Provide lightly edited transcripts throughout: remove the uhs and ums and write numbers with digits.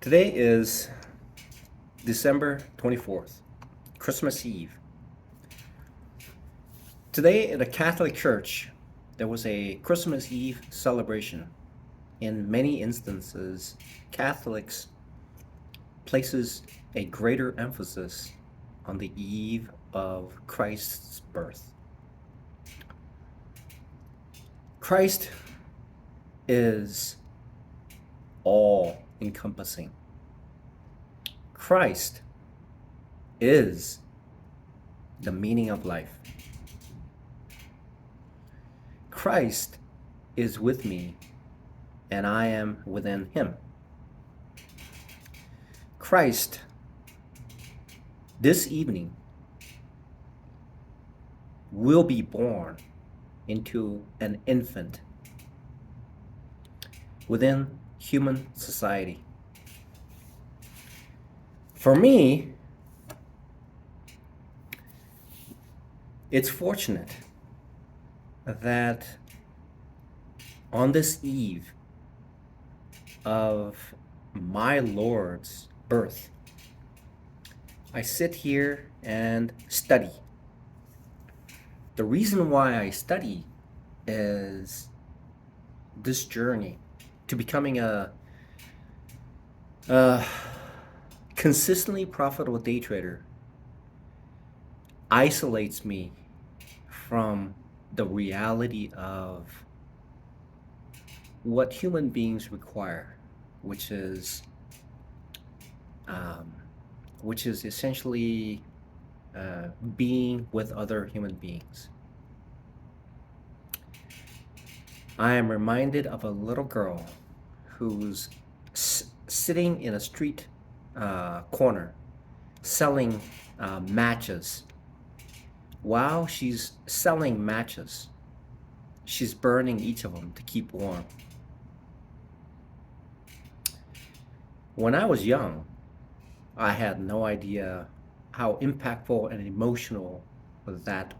Today is December 24th, Christmas Eve. Today at the Catholic Church, there was a Christmas Eve celebration. In many instances, Catholics places a greater emphasis on the eve of Christ's birth. Christ is all encompassing. Christ is the meaning of life. Christ is with me, and I am within him. Christ, this evening, will be born into an infant within human society. For me, it's fortunate that on this eve of my Lord's birth, I sit here and study. The reason why I study is this journey to becoming a consistently profitable day trader isolates me from the reality of what human beings require, which is um, essentially being with other human beings. I am reminded of a little girl who's sitting in a street corner selling matches. While she's selling matches, she's burning each of them to keep warm. When I was young, I had no idea how impactful and emotional that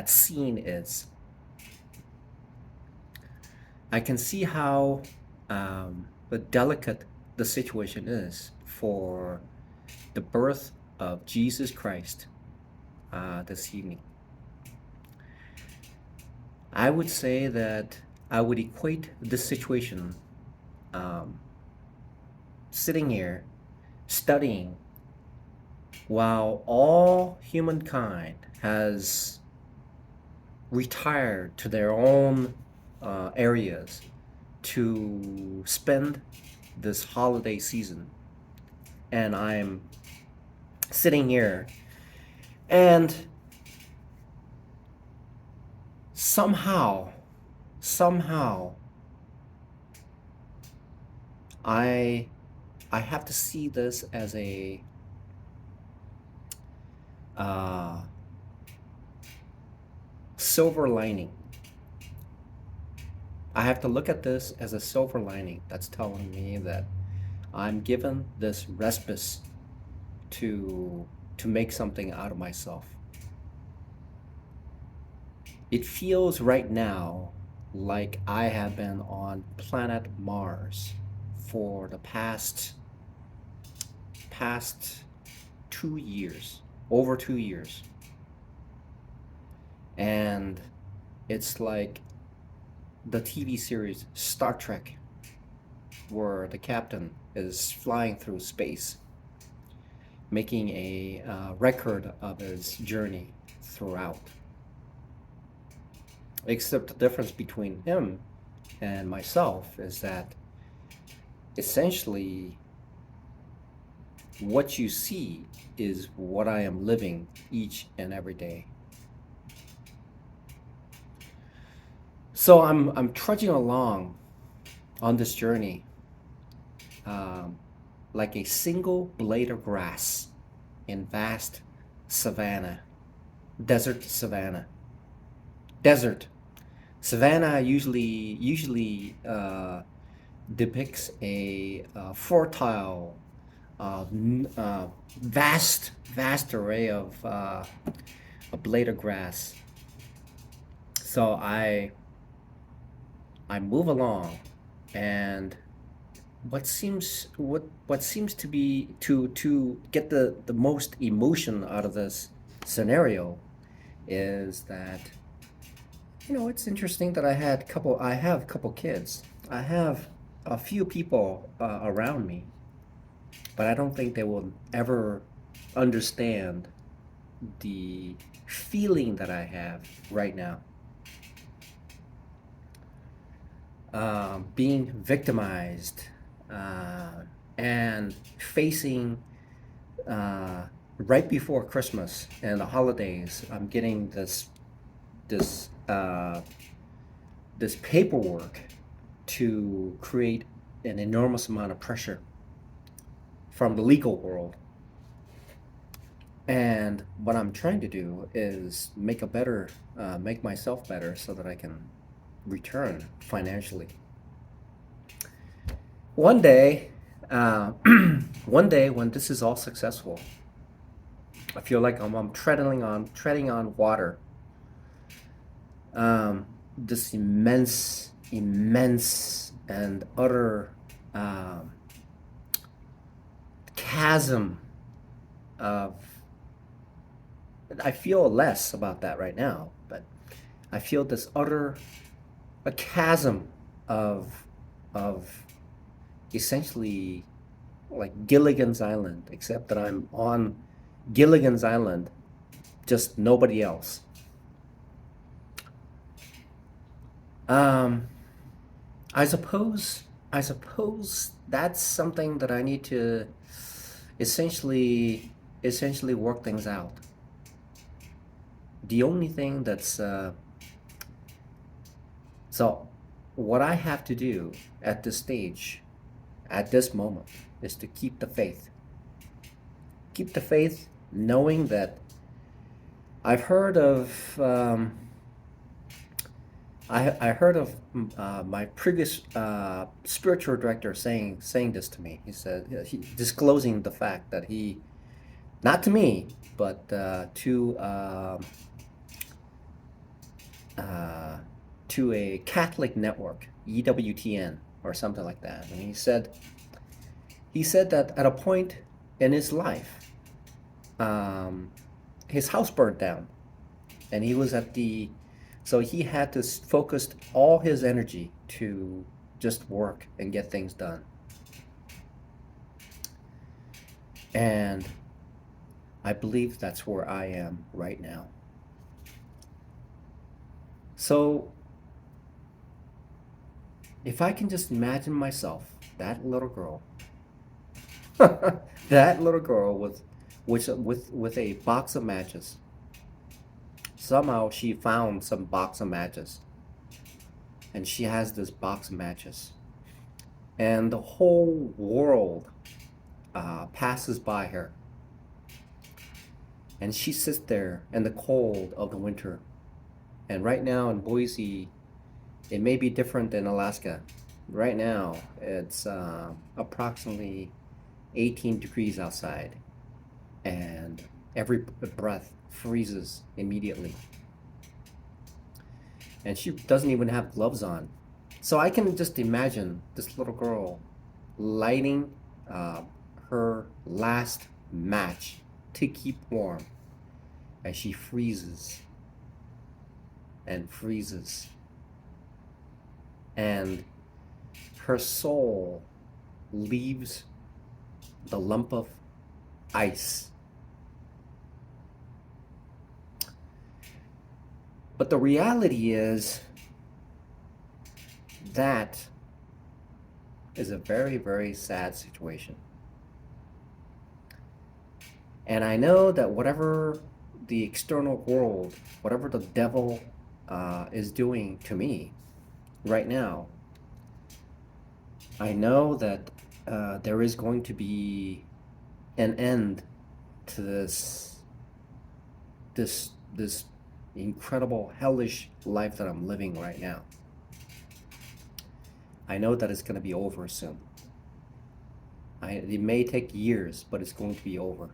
scene is. I can see how delicate the situation is for the birth of Jesus Christ this evening. I would say that I would equate this situation sitting here studying while all humankind has retired to their own areas to spend this holiday season. And I'm sitting here and somehow I have to see this as a uh, silver lining. I have to look at this as a silver lining that's telling me that I'm given this respite to make something out of myself. It feels right now like I have been on planet Mars for the past 2 years, over 2 years. And it's like the TV series Star Trek, where the captain is flying through space, making a record of his journey throughout. Except the difference between him and myself is that essentially what you see is what I am living each and every day. So I'm trudging along on this journey um, like a single blade of grass in vast savanna, desert savanna. Desert savanna usually depicts a fertile, vast array of a blade of grass. So I move along, and what seems to be to get the most emotion out of this scenario is that, it's interesting that I have a couple kids. I have a few people around me, but I don't think they will ever understand the feeling that I have right now. Being victimized, uh, and facing, uh, right before Christmas and the holidays, I'm getting this uh, this paperwork to create an enormous amount of pressure from the legal world. And what I'm trying to do is make myself better so that I can return financially. One day, one day when this is all successful, I feel like I'm treading on water. This immense and utter, um, chasm of. I feel less about that right now, but I feel this utter a chasm of of essentially like Gilligan's Island, except that I'm on Gilligan's Island, just nobody else. Um, I suppose I suppose that's something that I need to essentially essentially work things out. The only thing that's so what I have to do at this stage, at this moment, is to keep the faith. Keep the faith, knowing that I've heard of I heard of my previous spiritual director saying this to me. He said, disclosing the fact that he, not to me, but uh, to a Catholic network, EWTN or something like that. And he said that at a point in his life, um, his house burned down, and he was at the so he had to focus all his energy to just work and get things done. And I believe that's where I am right now. So if I can just imagine myself, that little girl, that little girl with a box of matches. Somehow she found some box of matches, and she has this box of matches, and the whole world passes by her, and she sits there in the cold of the winter. And right now in Boise, it may be different than Alaska. Right now, it's approximately 18 degrees outside, and every breath freezes immediately. And she doesn't even have gloves on. So I can just imagine this little girl lighting uh, her last match to keep warm as she freezes and freezes. And her soul leaves the lump of ice. But the reality is that is a very, very sad situation. And I know that whatever the external world, whatever the devil is doing to me right now, I know that there is going to be an end to this incredible hellish life that I'm living right now. I know that it's going to be over soon. It may take years, but it's going to be over.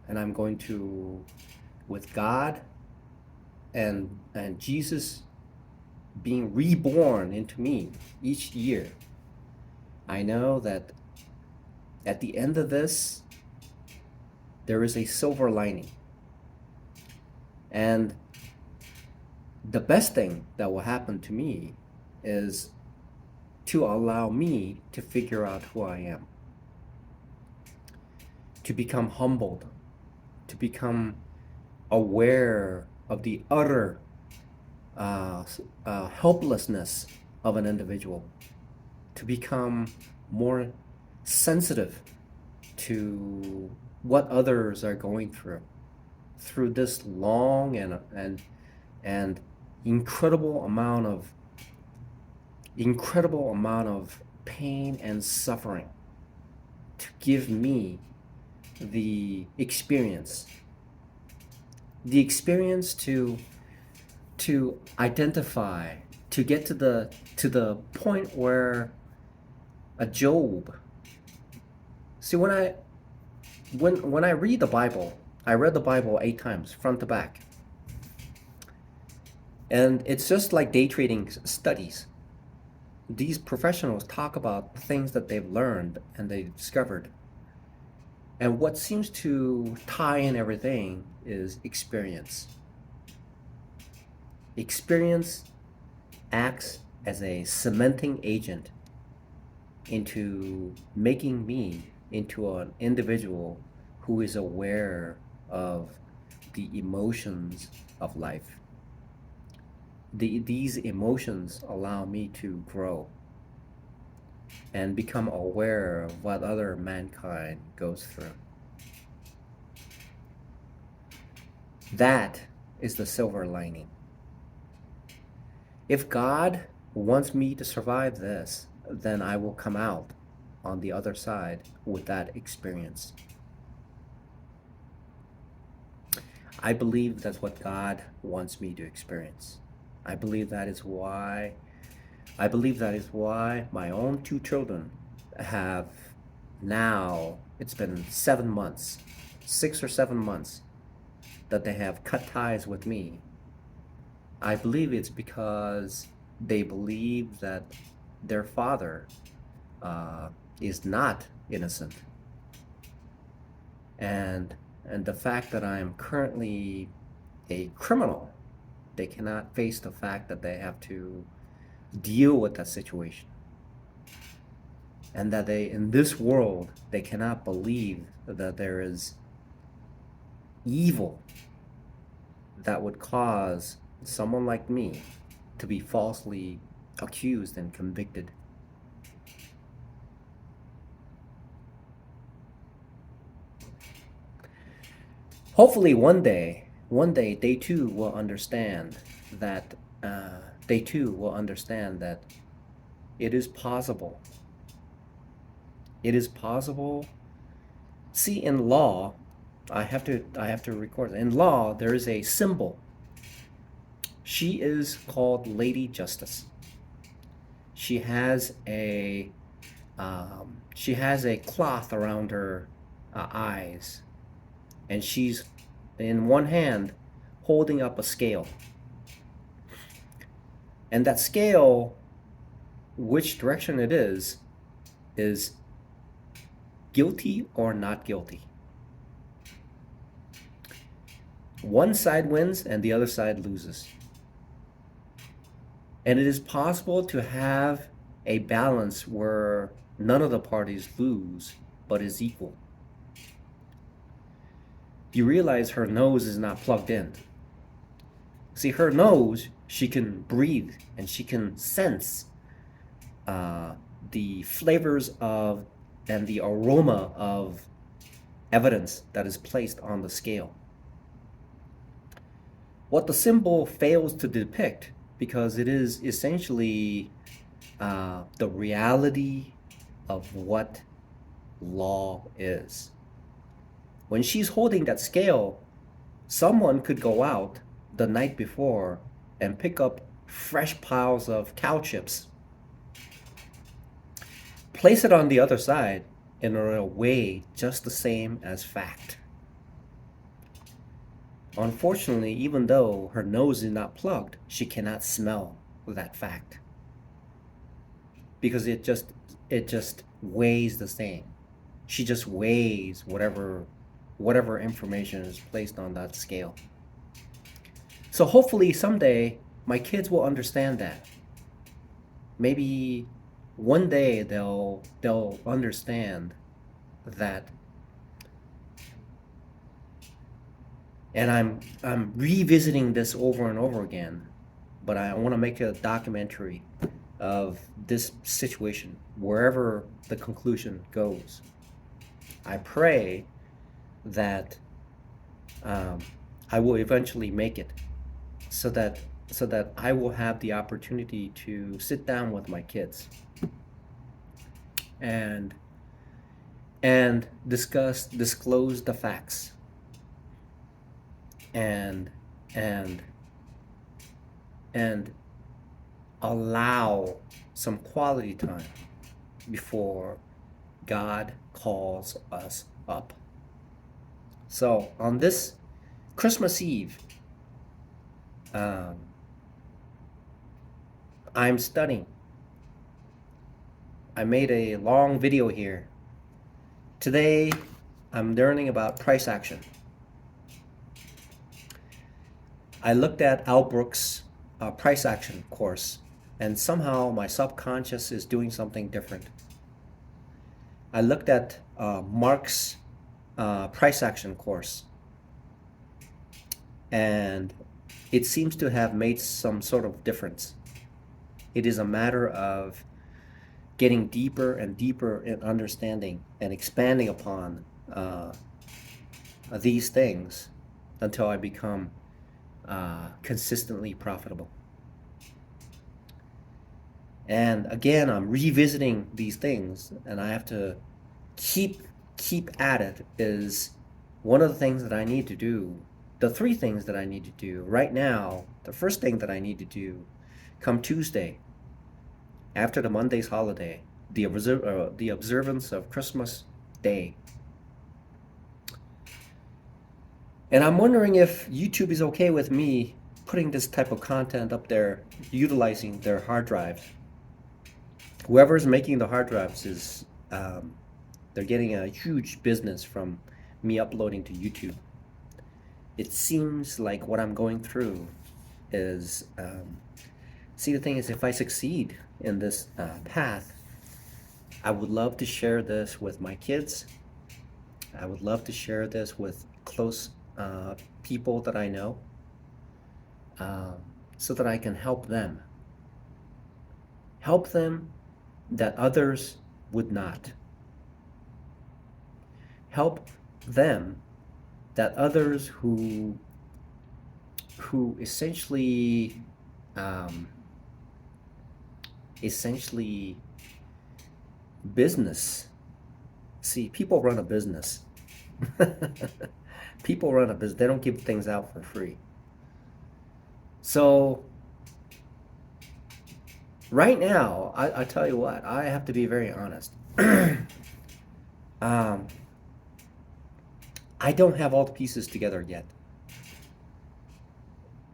And I'm going to, with God and Jesus being reborn into me each year, I know that at the end of this, there is a silver lining. And the best thing that will happen to me is to allow me to figure out who I am, to become humbled, to become aware of the utter helplessness of an individual, to become more sensitive to what others are going through this long and incredible amount of pain and suffering, to give me the experience to identify, to get to the point where a Job. See, when I read the Bible, I read the Bible 8 times, front to back. And it's just like day trading studies. These professionals talk about things that they've learned and they've discovered. And what seems to tie in everything is experience. Experience acts as a cementing agent into making me into an individual who is aware of the emotions of life. These emotions allow me to grow and become aware of what other mankind goes through. That is the silver lining. If God wants me to survive this, then I will come out on the other side with that experience. I believe that's what God wants me to experience. I believe that is why my own 2 children have now, it's been 7 months, 6 or 7 months, that they have cut ties with me. I believe it's because they believe that their father is not innocent. And the fact that I am currently a criminal, they cannot face the fact that they have to deal with that situation. And that in this world, they cannot believe that there is evil that would cause someone like me to be falsely accused and convicted. Hopefully one day they too will understand that it is possible. It is possible. See, in law, I have to record it. In law, there is a symbol. She is called Lady Justice. She has a cloth around her eyes, and she's in one hand holding up a scale. And that scale, which direction it is guilty or not guilty. One side wins and the other side loses. And it is possible to have a balance where none of the parties lose, but is equal. You realize her nose is not plugged in. See, her nose, she can breathe and she can sense the flavors of and the aroma of evidence that is placed on the scale. What the symbol fails to depict, because it is essentially the reality of what law is. When she's holding that scale, someone could go out the night before and pick up fresh piles of cow chips, place it on the other side, and it'll weigh just the same as fact. Unfortunately, even though her nose is not plugged, she cannot smell that fact, because it just weighs the same. She just weighs whatever information is placed on that scale. So hopefully someday my kids will understand that. Maybe one day they'll understand that. And I'm revisiting this over and over again, but I want to make a documentary of this situation wherever the conclusion goes. I pray that um, I will eventually make it, so that I will have the opportunity to sit down with my kids and disclose the facts, and and and allow some quality time before God calls us up. So on this Christmas Eve, um, I'm studying. I made a long video here. Today, I'm learning about price action. I looked at Al Brooks' price action course, and somehow my subconscious is doing something different. I looked at Mark's price action course, and it seems to have made some sort of difference. It is a matter of getting deeper and deeper in understanding and expanding upon these things until I become consistently profitable. And again, I'm revisiting these things, and I have to keep at it. Is one of the things that I need to do. The three things that I need to do right now. The first thing that I need to do, come Tuesday, after the Monday's holiday, the observance of Christmas Day. And I'm wondering if YouTube is okay with me putting this type of content up there, utilizing their hard drives. Whoever's making the hard drives is, they're getting a huge business from me uploading to YouTube. It seems like what I'm going through is, see, the thing is, if I succeed in this path, I would love to share this with my kids. I would love to share this with close people that I know, so that I can help them. Help them that others would not. Help them that others who essentially business. See, people run a business. People run a business. They don't give things out for free. So right now, I tell you what, I have to be very honest. I don't have all the pieces together yet.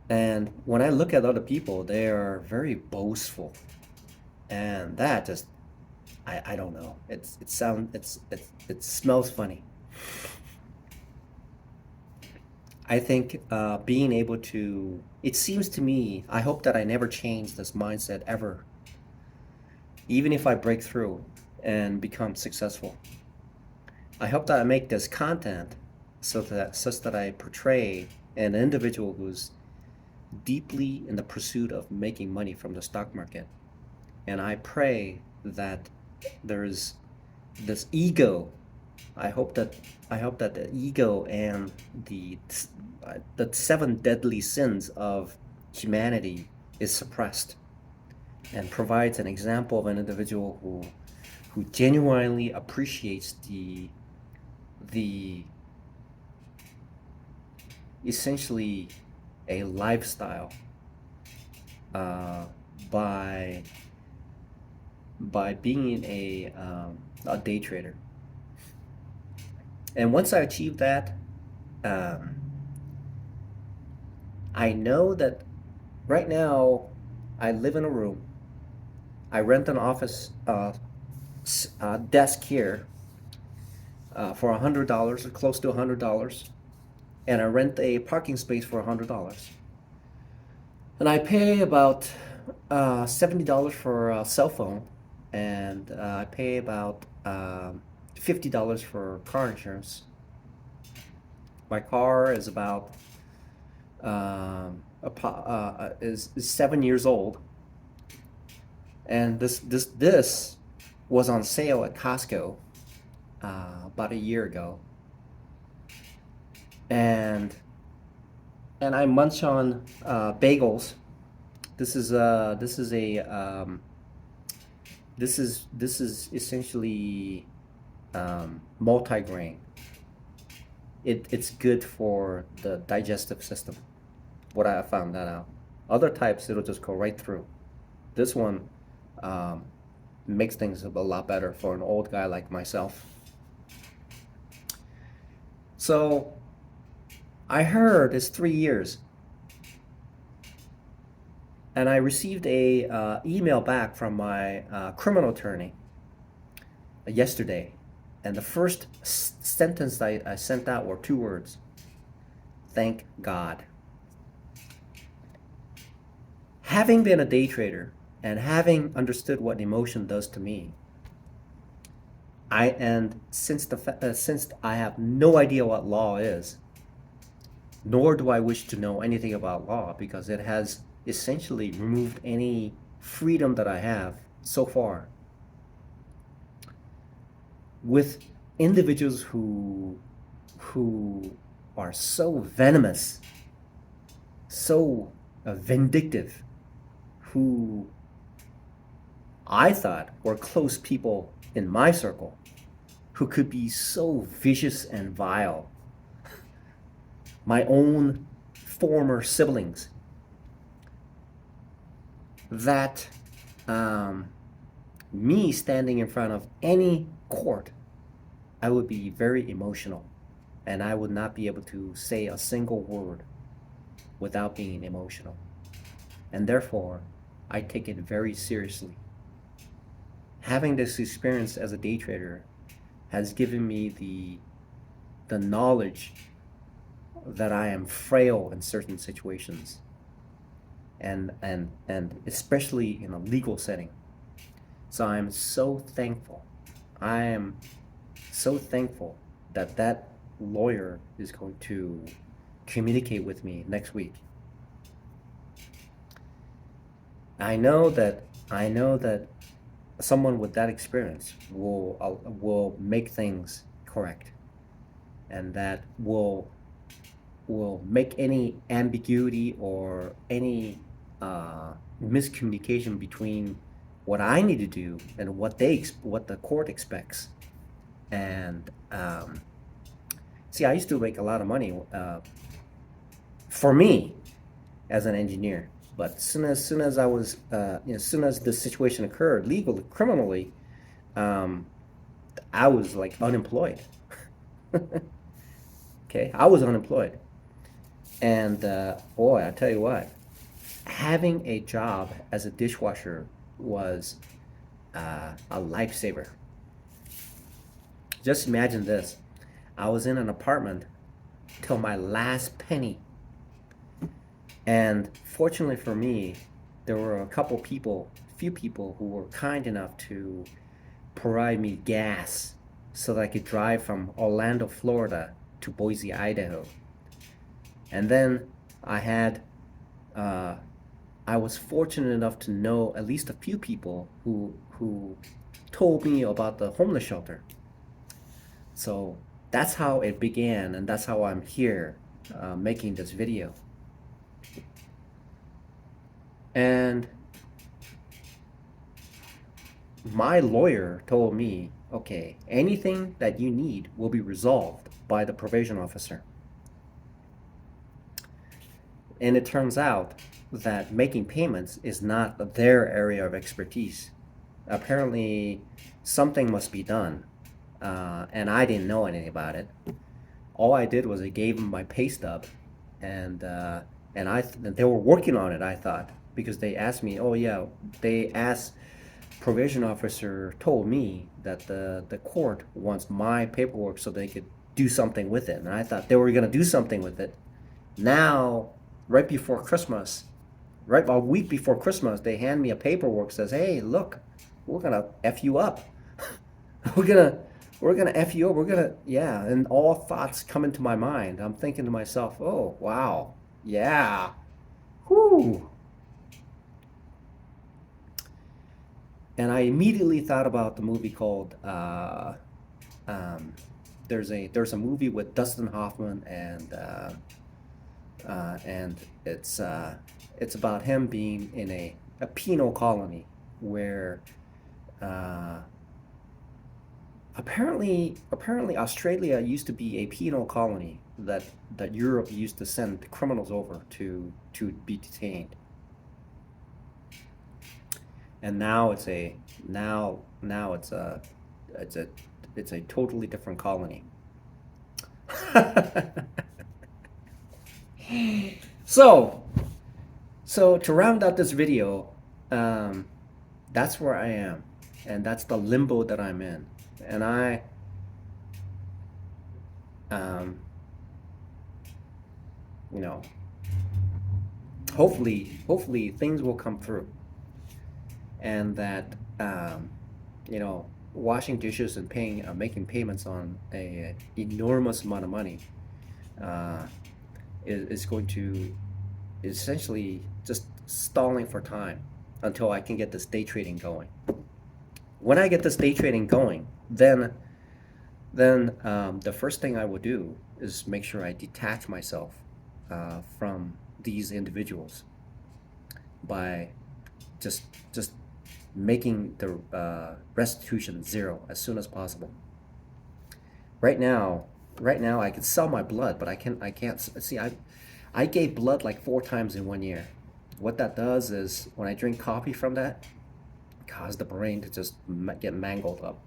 And when I look at other people, they are very boastful. And that just, I don't know. It smells funny. I think being able to, it seems to me, I hope that I never change this mindset ever. Even if I break through and become successful. I hope that I make this content such that I portray an individual who's deeply in the pursuit of making money from the stock market. And I pray that there's this ego. I hope that the ego and the 7 deadly sins of humanity is suppressed, and provides an example of an individual who genuinely appreciates the essentially a lifestyle by being a day trader. And once I achieve that, I know that right now I live in a room. I rent an office desk here for $100 or close to $100, and I rent a parking space for $100. And I pay about $70 for a cell phone, and I pay about $50 for car insurance. My car is about is 7 years old, and this was on sale at Costco about a year ago, and I munch on bagels. This is essentially multigrain. It's good for the digestive system. What I found that out. Other types it'll just go right through. This one makes things a lot better for an old guy like myself. So I heard it's 3 years, and I received a email back from my criminal attorney yesterday, and the first sentence I sent out were 2 words: "Thank God." Having been a day trader and having understood what emotion does to me, since I have no idea what law is, nor do I wish to know anything about law, because it has essentially removed any freedom that I have so far. With individuals who are so venomous, so vindictive, who I thought were close people in my circle, who could be so vicious and vile. My own former siblings, that me standing in front of any court, I would be very emotional, and I would not be able to say a single word without being emotional. And therefore, I take it very seriously. Having this experience as a day trader has given me the knowledge that I am frail in certain situations, and especially in a legal setting. So I'm so thankful. I am so thankful that lawyer is going to communicate with me next week. I know that someone with that experience will make things correct, and that will make any ambiguity or any miscommunication between what I need to do and what the court expects. And see, I used to make a lot of money for me as an engineer, but soon as I was as soon as the situation occurred legally, criminally, I was like unemployed. Okay, I was unemployed, and boy, I tell you what, having a job as a dishwasher was a lifesaver. Just imagine this: I was in an apartment till my last penny. And fortunately for me, there were few people who were kind enough to provide me gas so that I could drive from Orlando, Florida to Boise, Idaho. And then I was fortunate enough to know at least a few people who told me about the homeless shelter. So that's how it began, and that's how I'm here making this video. And my lawyer told me, okay, anything that you need will be resolved by the probation officer. And it turns out that making payments is not their area of expertise. Apparently, something must be done, and I didn't know anything about it. All I did was I gave them my pay stub, and they were working on it, I thought, because they asked me, oh yeah, they asked probation officer told me that the court wants my paperwork so they could do something with it. And I thought they were going to do something with it. Now, right before Christmas, right a week before Christmas, they hand me a paperwork says, "Hey, look, we're gonna f you up. we're gonna we're gonna f you up. We're gonna yeah." And all thoughts come into my mind. I'm thinking to myself, "Oh wow, yeah, whoo." And I immediately thought about the movie called um, there's a movie with Dustin Hoffman and it's about him being in a penal colony where uh, apparently Australia used to be a penal colony that Europe used to send criminals over to be detained, and now it's a it's a totally different colony. so so to round out this video, um, that's where I am, and that's the limbo that I'm in, and um, you know, hopefully things will come through, and that you know, washing dishes and paying making payments on a enormous amount of money uh, is going to essentially just stalling for time until I can get this day trading going. When I get this day trading going, then the first thing I will do is make sure I detach myself from these individuals by just just making the restitution zero as soon as possible. Right now, right now I can sell my blood, but I can't see. I gave blood like 4 times in 1 year. What that does is when I drink coffee from that, it causes the brain to just get mangled up.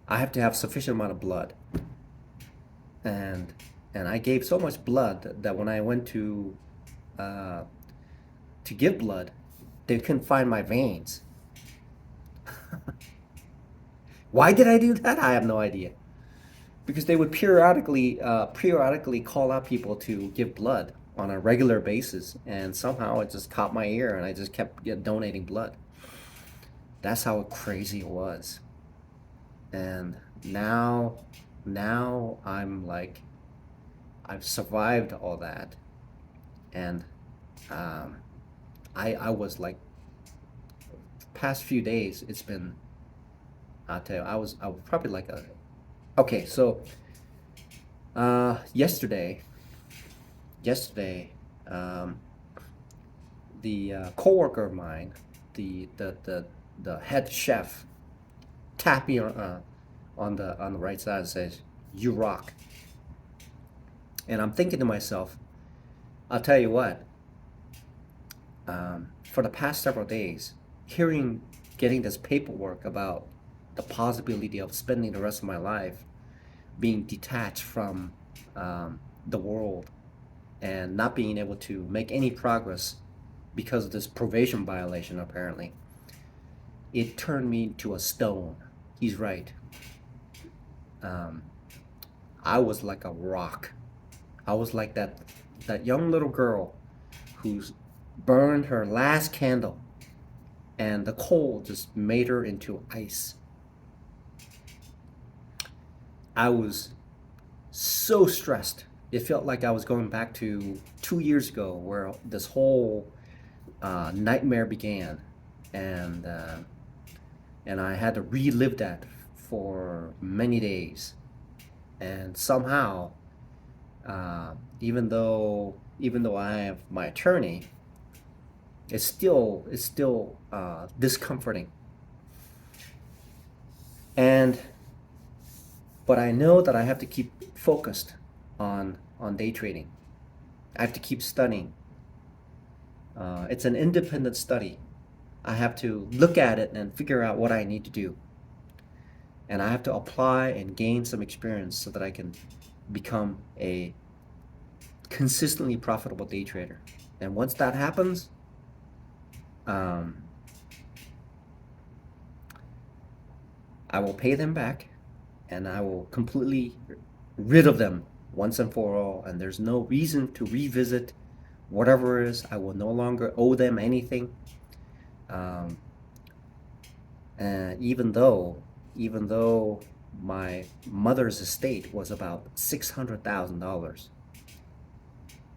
I have to have sufficient amount of blood, and and I gave so much blood that when I went uh, to give blood, they couldn't find my veins. Why did I do that? I have no idea. Because they would periodically call out people to give blood on a regular basis, and somehow it just caught my ear, and I just kept donating blood. That's how crazy it was. And now I'm like, I've survived all that, and um, I was like, past few days it's been, I'll tell you, I was probably like a okay. So yesterday, um, the coworker of mine, the head chef, tapped me on the right side and says, "You rock." And I'm thinking to myself, I'll tell you what. For the past several days, getting this paperwork about the possibility of spending the rest of my life being detached from the world and not being able to make any progress because of this probation violation, apparently, it turned me into a stone. He's right. Um, I was like a rock. I was like that young little girl who's burned her last candle and the cold just made her into ice. I was so stressed. It felt like I was going back to 2 years ago where this whole nightmare began, and uh, and I had to relive that for many days. And somehow, even though I have my attorney, it's still discomforting. And but I know that I have to keep focused on day trading. I have to keep studying. It's an independent study. I have to look at it and figure out what I need to do. And I have to apply and gain some experience so that I can become a consistently profitable day trader. And once that happens, Um, I will pay them back, and I will completely rid of them once and for all. And there's no reason to revisit whatever it is. I will no longer owe them anything. Um, and even though my mother's estate was about $600,000,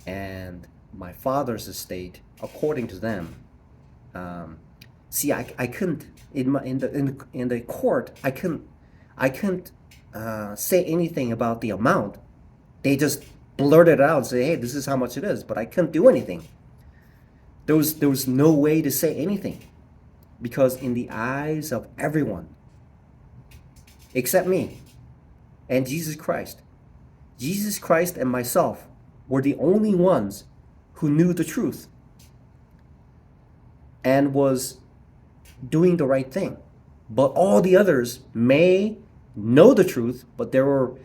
and my father's estate, according to them, um, see, I couldn't in the court. I couldn't say anything about the amount. They just blurted it out and say, "Hey, this is how much it is," but I couldn't do anything. There was no way to say anything because in the eyes of everyone except me and Jesus Christ and myself were the only ones who knew the truth and was doing the right thing. But all the others may know the truth, but they were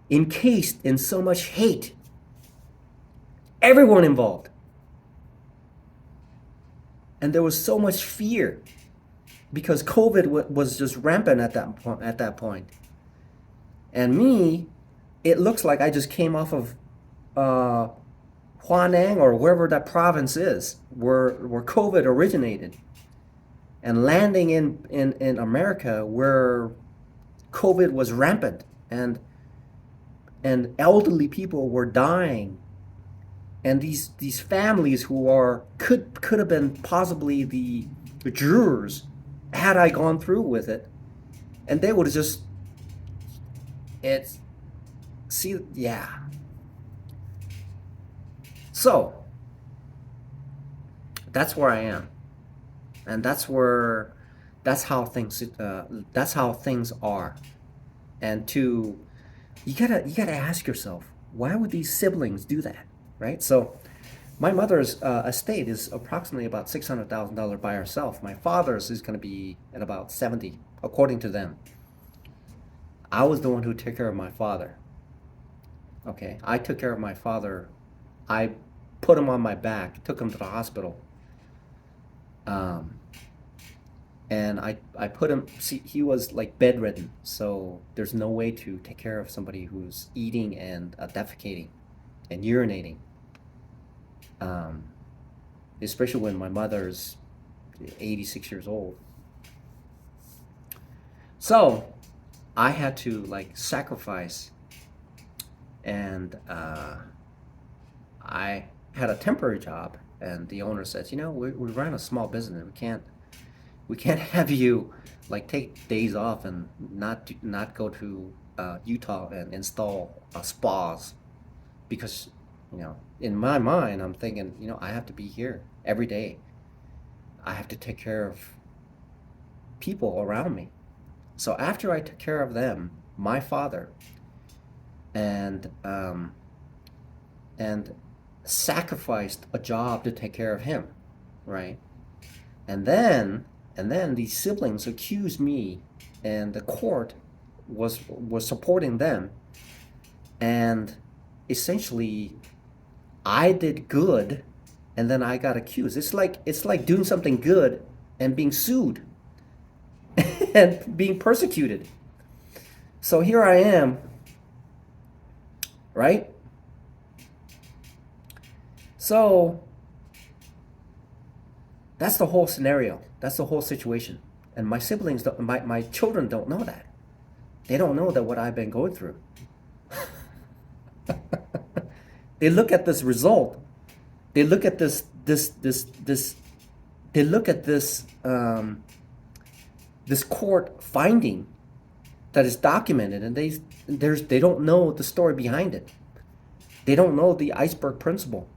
encased in so much hate. Everyone involved. And there was so much fear because COVID was just rampant at that point. And me, it looks like I just came off of uh, Huaneng or wherever that province is where COVID originated, and landing in America where COVID was rampant, and elderly people were dying, and these families who are could have been possibly the jurors had I gone through with it, and they would have just it's see yeah. So that's where I am, and that's how things are. And to you gotta ask yourself, why would these siblings do that, right? So my mother's estate is approximately about $600,000 by herself. My father's is going to be at about 70, according to them. I was the one who took care of my father. Okay, I took care of my father. I put him on my back, took him to the hospital, um, and I put him. See, he was like bedridden, so there's no way to take care of somebody who's eating and defecating and urinating. Um, Especially when my mother's 86 years old. So I had to like sacrifice, and I had a temporary job, and the owner says, we run a small business. We can't have you like take days off and not go to Utah and install spas because in my mind I'm thinking I have to be here every day. I have to take care of people around me. So after I took care of them, my father, and and sacrificed a job to take care of him, right? And then these siblings accused me, and the court was supporting them, and essentially I did good, and then I got accused. It's like doing something good and being sued and being persecuted. So here I am, right? So that's the whole scenario. That's the whole situation. And my siblings, my children don't know that. They don't know that what I've been going through. They look at this result. They look at this. They look at this court finding that is documented, and they don't know the story behind it. They don't know the iceberg principle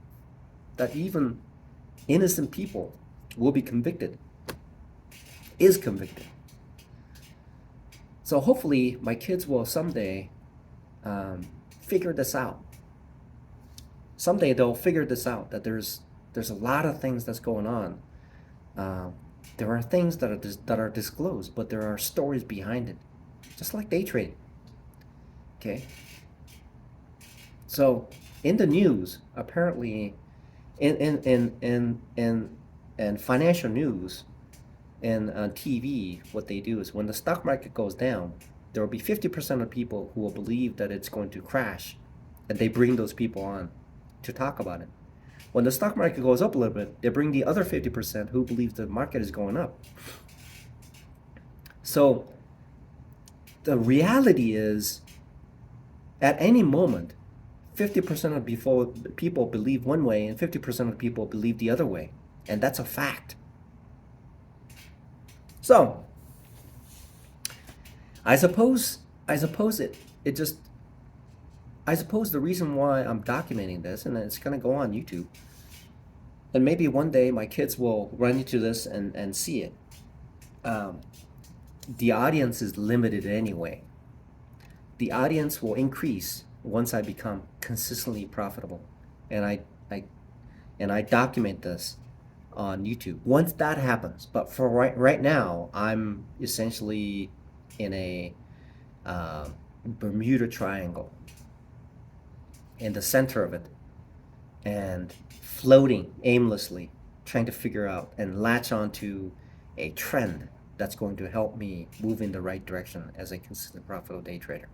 that even innocent people will be convicted, is convicted. So hopefully my kids will someday figure this out. Someday they'll figure this out, that there's a lot of things that's going on. Uh, there are things that are disclosed, but there are stories behind it, just like day trading. Okay. So in the news, apparently, in And financial news and on TV, what they do is when the stock market goes down, there will be 50% of people who will believe that it's going to crash, and they bring those people on to talk about it. When the stock market goes up a little bit, they bring the other 50% who believe the market is going up. So the reality is, at any moment, 50% of people believe one way and 50% of people believe the other way. And that's a fact. So I suppose it just I suppose the reason why I'm documenting this, and it's gonna go on YouTube, and maybe one day my kids will run into this and see it. The audience is limited anyway. The audience will increase once I become consistently profitable, and I document this on YouTube. Once that happens, but for right now, I'm essentially in a Bermuda Triangle, in the center of it, and floating aimlessly, trying to figure out and latch onto a trend that's going to help me move in the right direction as a consistent profitable day trader.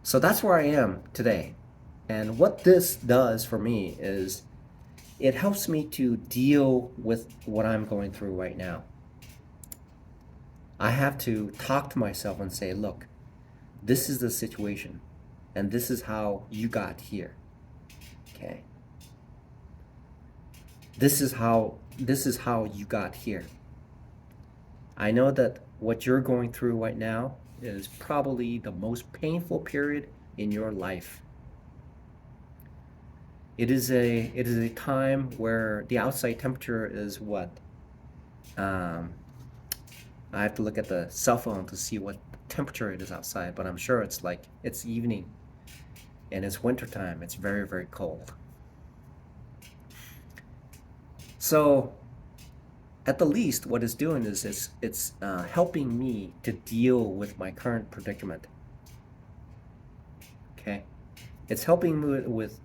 So that's where I am today. And what this does for me is it helps me to deal with what I'm going through right now. I have to talk to myself and say, look, this is the situation, and this is how you got here. Okay? This is how you got here. I know that what you're going through right now is probably the most painful period in your life. It is a time where the outside temperature is what? I have to look at the cell phone to see what temperature it is outside, but I'm sure it's evening and it's wintertime. It's very, very cold. So at the least, what it's doing is it's helping me to deal with my current predicament. Okay? It's helping me with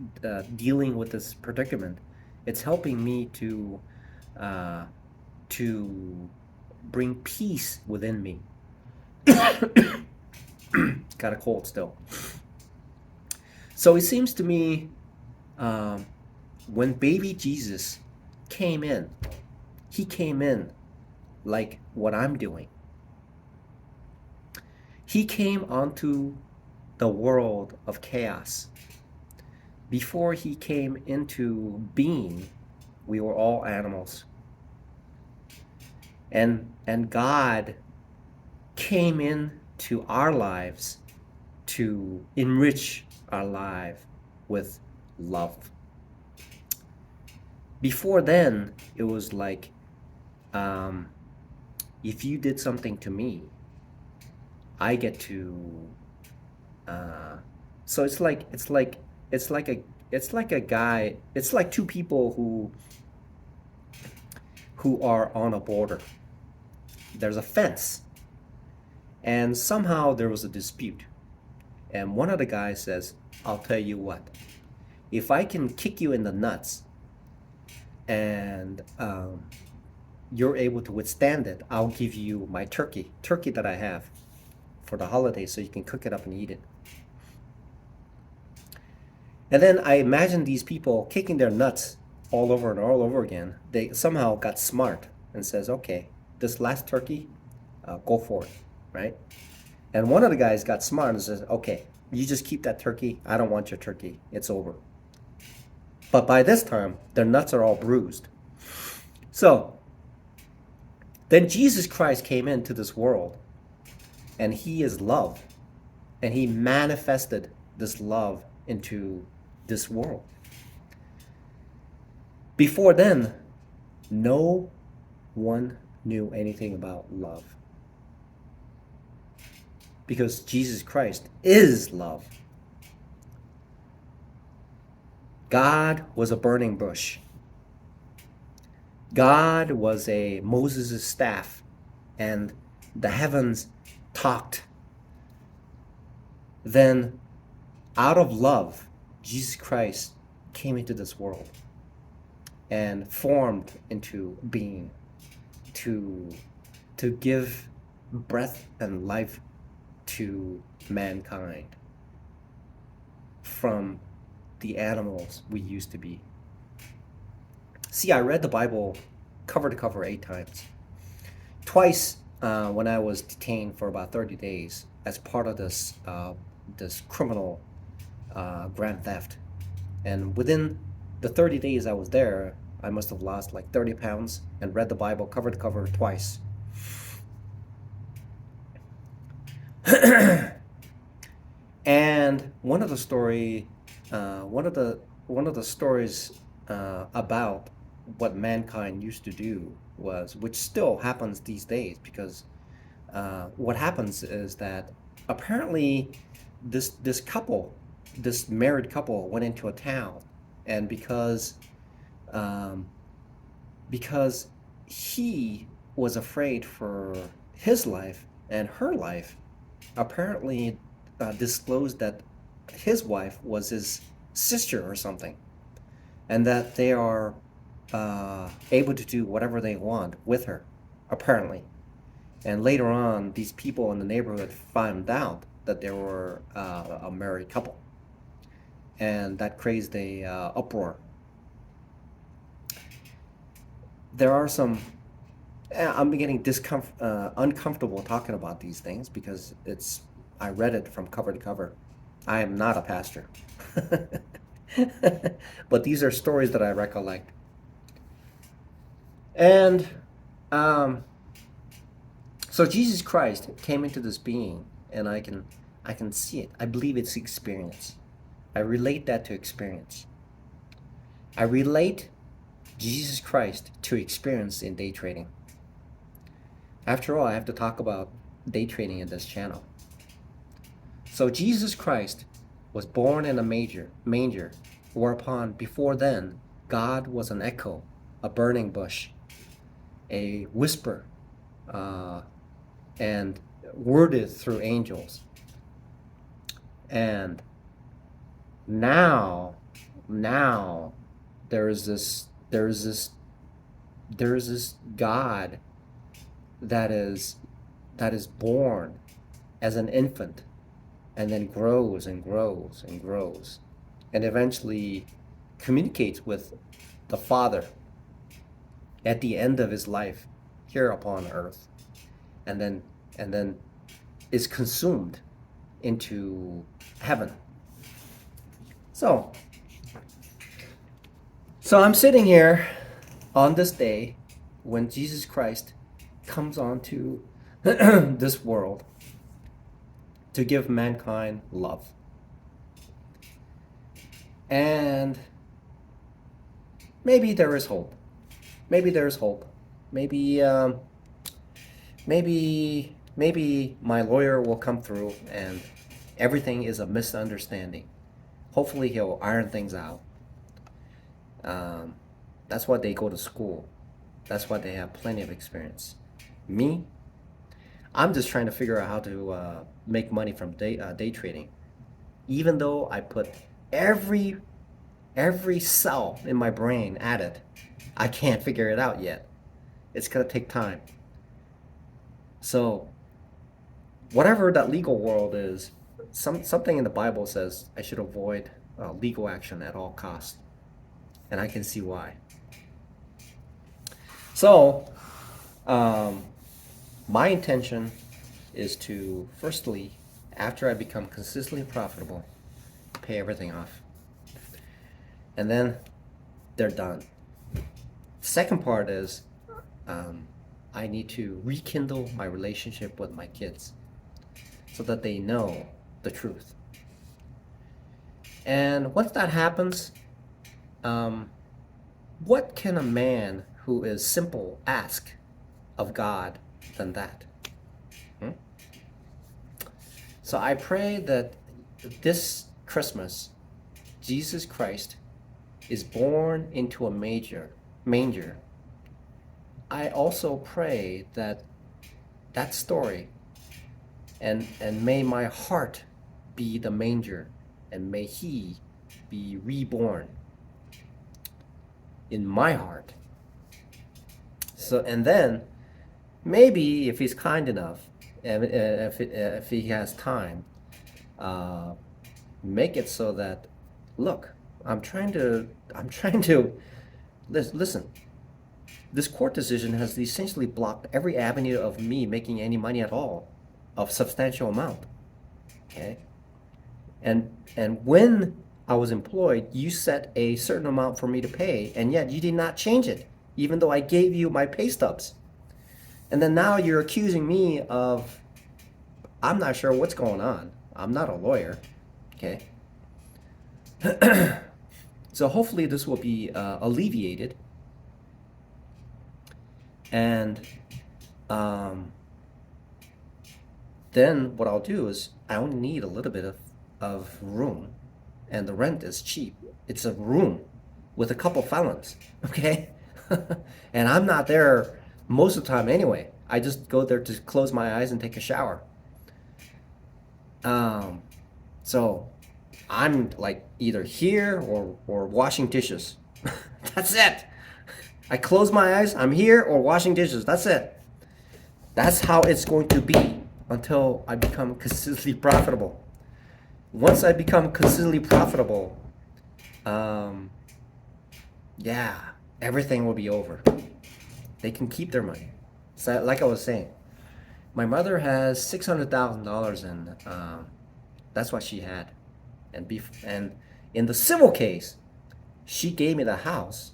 dealing with this predicament. It's helping me to bring peace within me. Got a cold still. So it seems to me when baby Jesus came in, he came in like what I'm doing. He came onto the world of chaos. Before he came into being, we were all animals. And God came into our lives to enrich our life with love. Before then, it was like, if you did something to me, I get to. So it's like a guy. It's like two people who are on a border. There's a fence, and somehow there was a dispute, and one of the guys says, "I'll tell you what, if I can kick you in the nuts, and you're able to withstand it, I'll give you my turkey that I have for the holidays, so you can cook it up and eat it." And then I imagine these people kicking their nuts all over and all over again. They somehow got smart and says, okay, this last turkey, go for it, right? And one of the guys got smart and says, okay, you just keep that turkey. I don't want your turkey. It's over. But by this time, their nuts are all bruised. So then Jesus Christ came into this world, and he is love, and he manifested this love into this world. Before then, no one knew anything about love, because Jesus Christ is love. God was a burning bush. God was a Moses' staff, and the heavens talked. Then, out of love, Jesus Christ came into this world. and formed into being to give breath and life to mankind from the animals we used to be. See, I read the Bible cover to cover 8 times. Twice when I was detained for about 30 days as part of this criminal grand theft. And within the 30 days I was there, I must have lost like 30 pounds and read the Bible cover to cover twice. And one of the stories about what mankind used to do was, which still happens these days, because what happens is that apparently this couple, this married couple, went into a town, and um, because he was afraid for his life and her life, apparently disclosed that his wife was his sister or something, and that they are able to do whatever they want with her, apparently. And later on, these people in the neighborhood found out that they were a married couple, and that created a uproar. There are some. I'm getting uncomfortable talking about these things because I read it from cover to cover. I am not a pastor, but these are stories that I recollect. And um, so Jesus Christ came into this being, and I can see it. I believe it's experience. I relate that to experience. I relate Jesus Christ to experience in day trading. After all, I have to talk about day trading in this channel. So Jesus Christ was born in a manger, whereupon before then God was an echo, a burning bush, a whisper, and worded through angels. And now there is this God that is born as an infant, and then grows and grows and grows, and eventually communicates with the Father at the end of his life here upon earth, and then is consumed into heaven. So I'm sitting here on this day when Jesus Christ comes onto this world to give mankind love. And maybe there is hope. Maybe there's hope. Maybe my lawyer will come through and everything is a misunderstanding. Hopefully he'll iron things out. That's why they go to school. That's why they have plenty of experience. Me, I'm just trying to figure out how to make money from day trading. Even though I put every cell in my brain at it, I can't figure it out yet. It's gonna take time. So whatever that legal world is, something in the Bible says I should avoid legal action at all costs, and I can see why. So my intention is to, firstly, after I become consistently profitable, pay everything off, and then they're done. Second part is I need to rekindle my relationship with my kids so that they know the truth. And once that happens, what can a man who is simple ask of God than that? So I pray that this Christmas, Jesus Christ is born into a manger. I also pray that story, and may my heart be the manger, and may he be reborn. in my heart. So, and then maybe if he's kind enough, if he has time, uh, make it so that, look, I'm trying to listen. This court decision has essentially blocked every avenue of me making any money at all, of substantial amount. Okay, and when I was employed, you set a certain amount for me to pay, and yet you did not change it, even though I gave you my pay stubs. And then now you're accusing me of, I'm not sure what's going on. I'm not a lawyer. Okay. So hopefully this will be alleviated. And then what I'll do is I only need a little bit of room, and the rent is cheap. It's a room with a couple felons, okay? And I'm not there most of the time anyway. I just go there to close my eyes and take a shower. So I'm like either here or washing dishes. That's it. I close my eyes, I'm here or washing dishes. That's it. That's how it's going to be until I become consistently profitable. Once I become consistently profitable, yeah, everything will be over. They can keep their money. So, like I was saying, my mother has $600,000 in. That's what she had, and in the civil case, she gave me the house,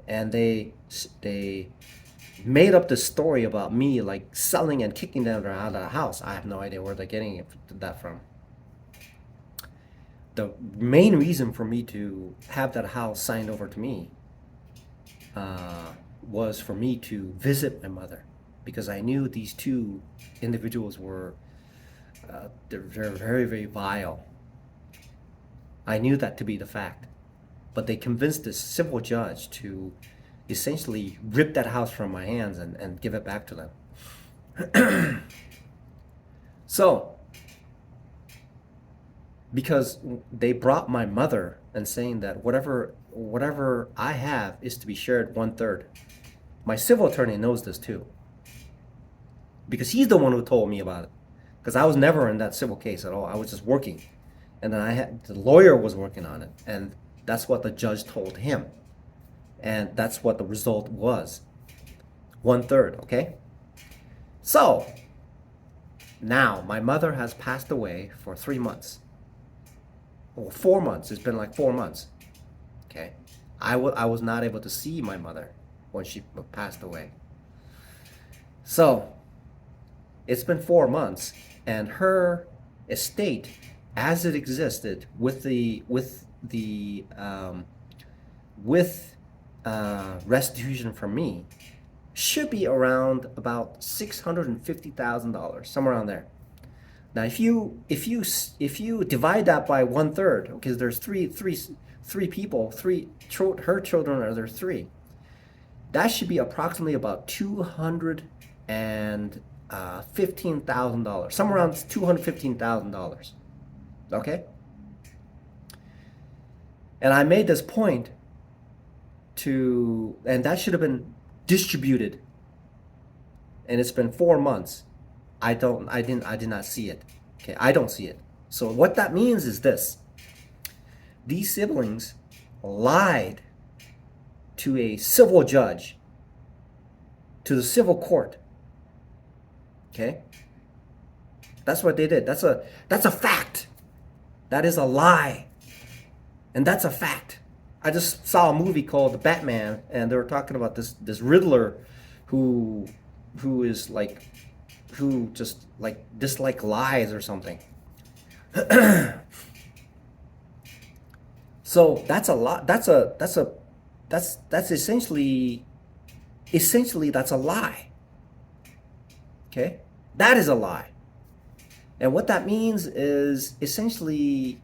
and they made up the story about me like selling and kicking them out of the house. I have no idea where they're getting that from. The main reason for me to have that house signed over to me was for me to visit my mother, because I knew these two individuals were they're very, very vile. I knew that to be the fact, but they convinced this civil judge to essentially rip that house from my hands and give it back to them. So, because they brought my mother and saying that whatever I have is to be shared 1/3. My civil attorney knows this too, because he's the one who told me about it. Because I was never in that civil case at all. I was just working, and then the lawyer was working on it, and that's what the judge told him, and that's what the result was, 1/3. Okay. So now my mother has passed away for 3 months. Or 4 months. It's been like 4 months. Okay. I was not able to see my mother when she passed away. So it's been 4 months, and her estate, as it existed with restitution from me, should be around about $650,000, somewhere around there. Now, if you divide that by 1/3, because there's three people, her children are there three, that should be approximately about $215,000, somewhere around $215,000. Okay. And I made this point and that should have been distributed. And it's been 4 months. I did not see it. Okay, I don't see it. So what that means is this: these siblings lied to a civil judge, to the civil court. Okay? That's what they did. That's a fact. That is a lie. And that's a fact. I just saw a movie called The Batman, and they were talking about this Riddler who is like, who just like dislike lies or something. So that's a lot. That's essentially that's a lie. Okay, that is a lie. And what that means is essentially,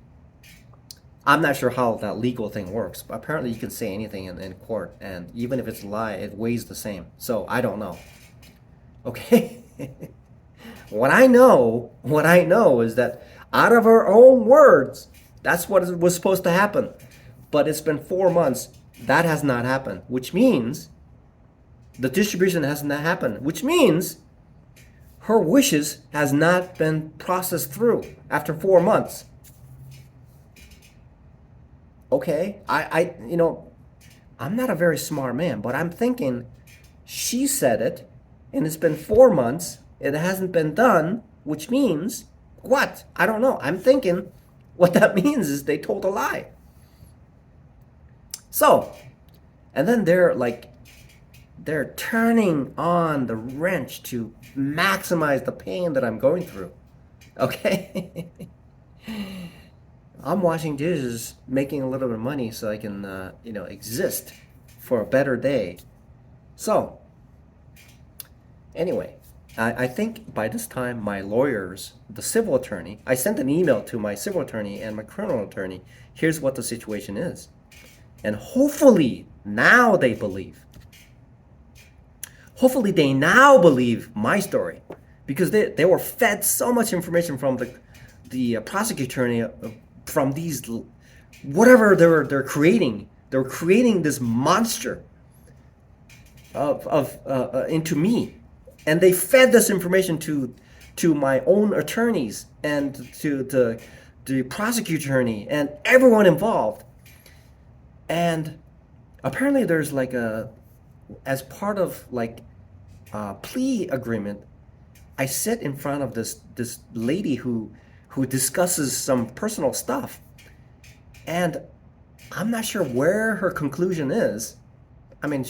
I'm not sure how that legal thing works, but apparently you can say anything in court, and even if it's a lie, it weighs the same. So I don't know. Okay. What I know is that out of her own words, that's what was supposed to happen. But it's been 4 months, That has not happened, which means the distribution has not happened, which means her wishes has not been processed through after 4 months. Okay, I'm not a very smart man, but I'm thinking she said it, and it's been 4 months, it hasn't been done, which means what? I don't know. I'm thinking what that means is they told a lie. So, and then they're turning on the wrench to maximize the pain that I'm going through. Okay? I'm washing dishes, making a little bit of money so I can, exist for a better day. So, anyway, I think by this time my lawyers, the civil attorney, I sent an email to my civil attorney and my criminal attorney. Here's what the situation is. And hopefully now they believe. Hopefully they now believe my story, because they were fed so much information from the prosecutor attorney, from these, whatever they're creating. They're creating this monster into me, and they fed this information to my own attorneys and to the prosecutor attorney and everyone involved. And apparently there's as part of plea agreement, I sit in front of this lady who discusses some personal stuff, and I'm not sure where her conclusion is. I mean,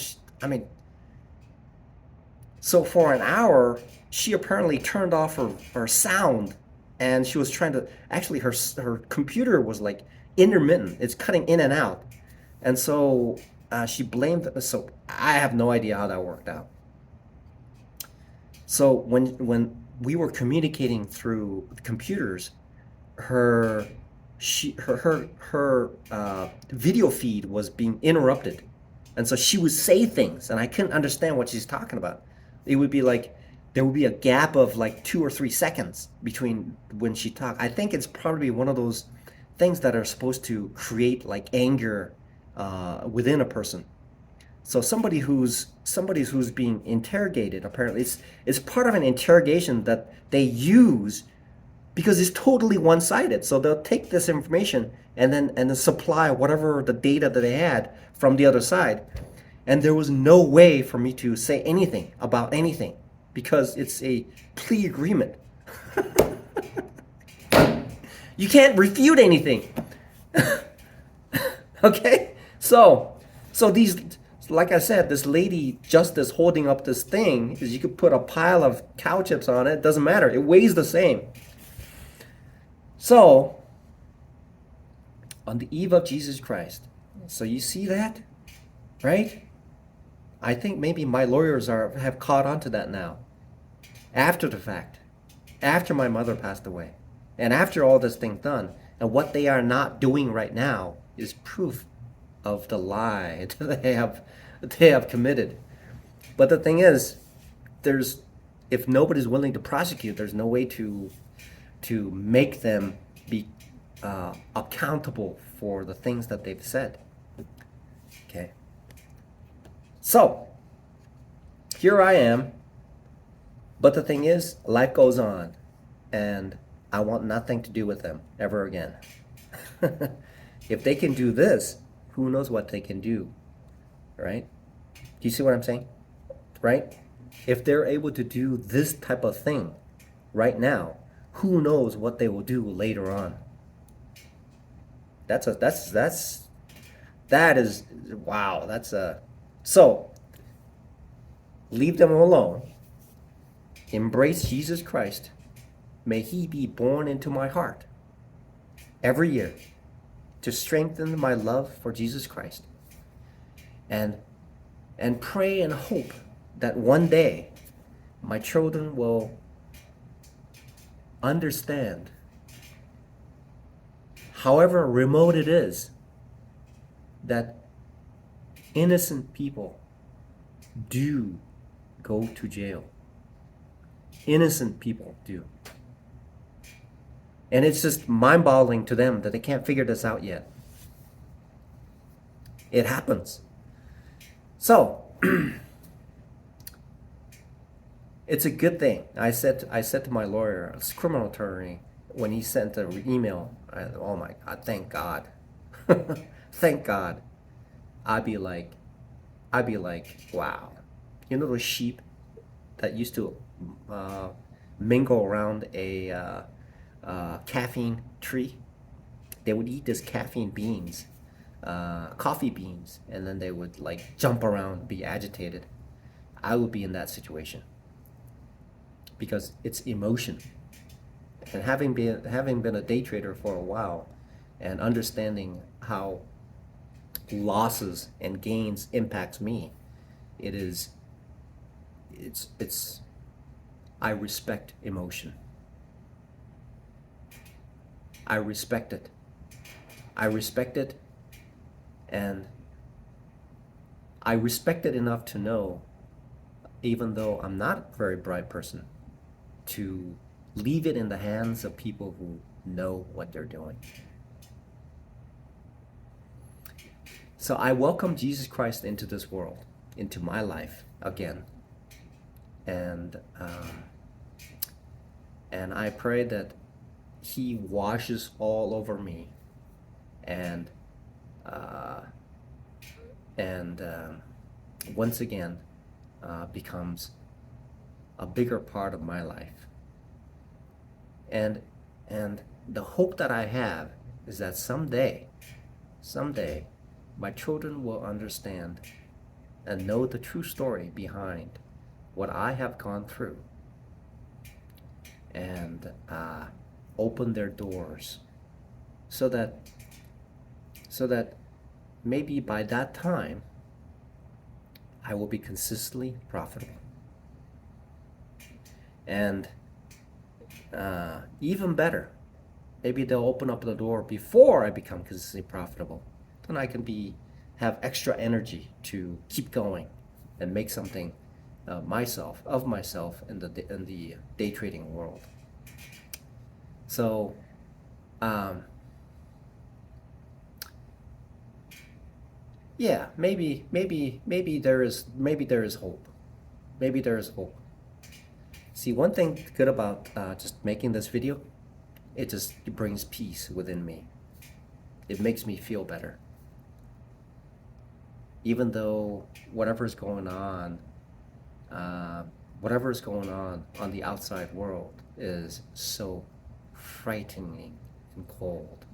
so for an hour, she apparently turned off her sound, and she was trying to, actually her computer was like intermittent. It's cutting in and out. And so she blamed, so I have no idea how that worked out. So when we were communicating through computers, her video feed was being interrupted, and so she would say things, and I couldn't understand what she's talking about. It would be like there would be a gap of like 2 or 3 seconds between when she talked. I think it's probably one of those things that are supposed to create like anger within a person. So somebody who's being interrogated, apparently it's part of an interrogation that they use, because it's totally one-sided. So they'll take this information and then supply whatever the data that they had from the other side. And there was no way for me to say anything about anything, because it's a plea agreement. You can't refute anything. Okay? So these, like I said, this lady justice holding up this thing, is you could put a pile of cow chips on it. It doesn't matter. It weighs the same. So, on the eve of Jesus Christ. So you see that? Right? I think maybe my lawyers have caught on to that now. After the fact. After my mother passed away. And after all this thing done. And what they are not doing right now is proof of the lie that they have committed. But the thing is, if nobody's willing to prosecute, there's no way to make them be accountable for the things that they've said. Okay. So here I am, but the thing is, life goes on, and I want nothing to do with them ever again. If they can do this, who knows what they can do, right? Do you see what I'm saying? Right? If they're able to do this type of thing right now, who knows what they will do later on? So leave them alone. Embrace Jesus Christ. May he be born into my heart every year to strengthen my love for Jesus Christ. And pray and hope that one day my children will understand, however remote it is, that innocent people do go to jail. Innocent people do. And it's just mind-boggling to them that they can't figure this out yet. It happens. So it's a good thing. I said to my lawyer, this criminal attorney, when he sent an email, oh my God, thank God. Thank God. I'd be like, wow. You know those sheep that used to uh, mingle around a caffeine tree? They would eat this caffeine beans, coffee beans, and then they would like jump around, be agitated. I would be in that situation because it's emotion. And having been a day trader for a while, and understanding how losses and gains impacts me, it is it's I respect emotion. I respect it. I respect it, and I respect it enough to know, even though I'm not a very bright person, to leave it in the hands of people who know what they're doing. So I welcome Jesus Christ into this world, into my life again, and and I pray that He washes all over me, and uh, and once again becomes a bigger part of my life. And and the hope that I have is that someday, my children will understand and know the true story behind what I have gone through, and open their doors, so that maybe by that time I will be consistently profitable. And even better, maybe they'll open up the door before I become consistently profitable. Then I can have extra energy to keep going and make something of myself in the day trading world. So, yeah, maybe there is hope. Maybe there is hope. See, one thing good about just making this video, it brings peace within me. It makes me feel better. Even though whatever's going on on the outside world is so frightening and cold,